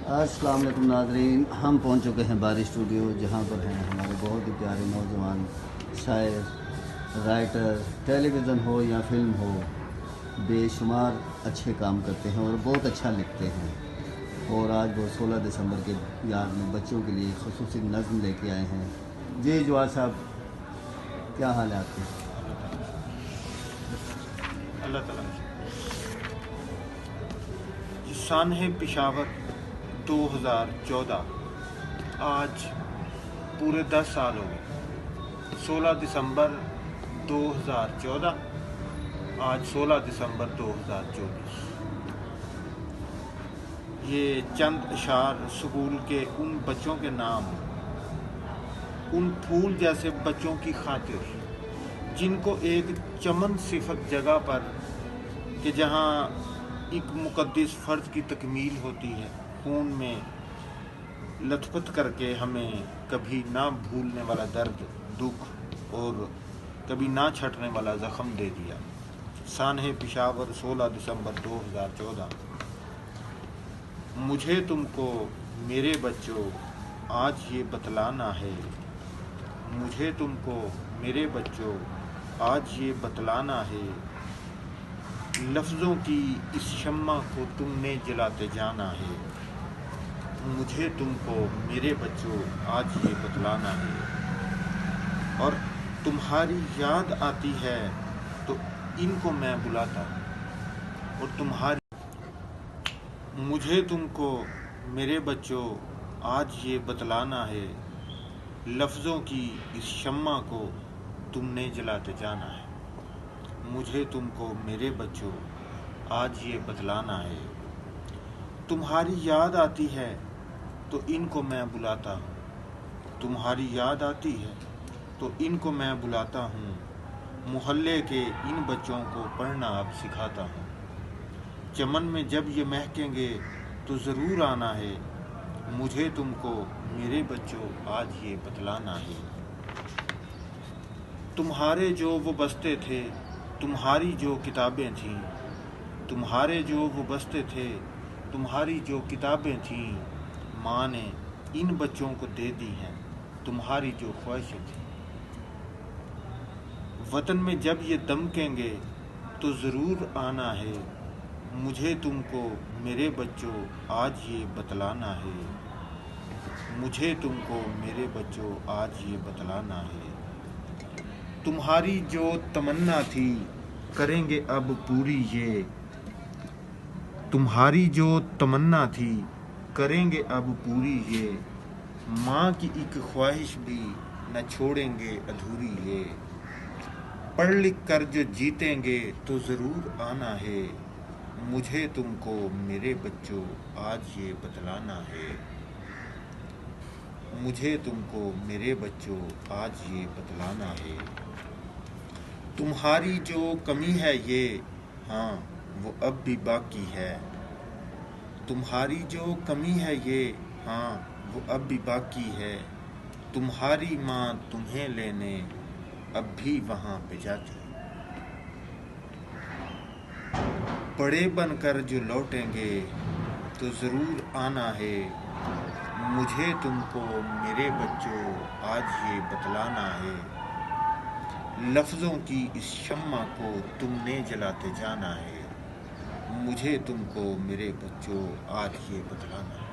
السلام علیکم ناظرین، ہم پہنچ چکے ہیں باری اسٹوڈیو، جہاں پر ہیں ہمارے بہت ہی پیارے نوجوان شاعر، رائٹر، ٹیلی ویژن ہو یا فلم ہو، بے شمار اچھے کام کرتے ہیں اور بہت اچھا لکھتے ہیں۔ اور آج وہ 16 دسمبر کے یاد میں بچوں کے لیے خصوصی نظم لے کے آئے ہیں۔ جی جواد صاحب، کیا حال ہے آپ کے؟ اللہ تعالیٰ سانحِ پشاور 2014 آج پورے 10 سال ہو گئے۔ 16 دسمبر 2014 آج 16 دسمبر 2024۔ یہ چند اشعار سکول کے ان بچوں کے نام، ان پھول جیسے بچوں کی خاطر جن کو ایک چمن صفت جگہ پر کہ جہاں ایک مقدس فرض کی تکمیل ہوتی ہے، خون میں لتھ پتھ کر کے ہمیں کبھی نہ بھولنے والا درد، دکھ اور کبھی نہ چھٹنے والا زخم دے دیا۔ سانحِ پشاور 16 دسمبر 2014۔ مجھے تم کو میرے بچوں آج یہ بتلانا ہے، مجھے تم کو میرے بچوں آج یہ بتلانا ہے، لفظوں کی اس شمع کو تم نے جلاتے جانا ہے، مجھے تم کو میرے بچوں آج یہ بتلانا ہے۔ اور تمہاری یاد آتی ہے تو ان کو میں بلاتا ہوں، اور تمہاری مجھے تم کو میرے بچوں آج یہ بتلانا ہے، لفظوں کی اس شمع کو تم نے جلاتے جانا ہے، مجھے تم کو میرے بچوں آج یہ بتلانا ہے۔ تمہاری یاد آتی ہے تو ان کو میں بلاتا ہوں، تمہاری یاد آتی ہے تو ان کو میں بلاتا ہوں، محلے کے ان بچوں کو پڑھنا اب سکھاتا ہوں۔ چمن میں جب یہ مہکیں گے تو ضرور آنا ہے، مجھے تم کو میرے بچوں آج یہ بتلانا ہے۔ تمہارے جو وہ بستے تھے، تمہاری جو کتابیں تھیں، تمہارے جو وہ بستے تھے، تمہاری جو کتابیں تھیں، ماں نے ان بچوں کو دے دی ہیں تمہاری جو خواہشیں تھیں۔ وطن میں جب یہ دمکیں گے تو ضرور آنا ہے، مجھے تم کو میرے بچوں آج یہ بتلانا ہے، مجھے تم کو میرے بچوں آج یہ بتلانا ہے۔ تمہاری جو تمنا تھی کریں گے اب پوری یہ، تمہاری جو تمنا تھی کریں گے اب پوری یہ، ماں کی ایک خواہش بھی نہ چھوڑیں گے ادھوری یہ، پڑھ لکھ کر جو جیتیں گے تو ضرور آنا ہے، مجھے تم کو میرے بچوں آج یہ بتلانا ہے، مجھے تم کو میرے بچوں آج یہ بتلانا ہے۔ تمہاری جو کمی ہے یہ ہاں وہ اب بھی باقی ہے، تمہاری جو کمی ہے یہ ہاں وہ اب بھی باقی ہے، تمہاری ماں تمہیں لینے اب بھی وہاں پہ جاتی، بڑے بن کر جو لوٹیں گے تو ضرور آنا ہے، مجھے تم کو میرے بچوں آج یہ بتلانا ہے، لفظوں کی اس شمع کو تم نے جلاتے جانا ہے، مجھے تم کو میرے بچوں آج یہ بتلانا ہے۔